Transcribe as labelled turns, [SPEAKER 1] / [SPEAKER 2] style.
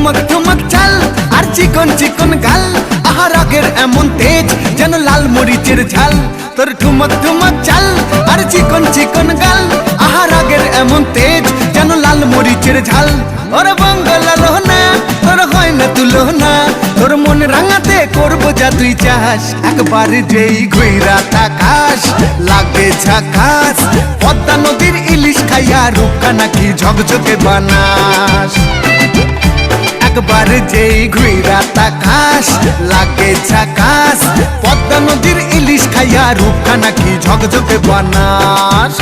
[SPEAKER 1] ঠুমক ঠুমক চাল আর চিকন চিকন গাল, আহা রাগের এমন তেজ যেন লাল মরিচের ঝাল। তোর ঠুমক ঠুমক চাল আর চিকন চিকন গাল, আহা রাগের এমন তেজ যেন লাল মরিচের ঝাল। ওরে বঙ্গলা লোহনা তোর হয় না তুলনা, তোর মন রাঙাতে করবো যা তুই চাস। একবার যেই ঘুইরা তাকাস লাগে ঝাকাস, পদ্মা নদীর ইলিশ খাইয়া রূপকা নাকি ঝকঝকে বানাস। একবার যেই ঘুইরা তাকাস লাগে ঝাকাস, পদ্মা নদীর ইলিশ খাইয়া রূপকা নাকি ঝকঝকে বানাস।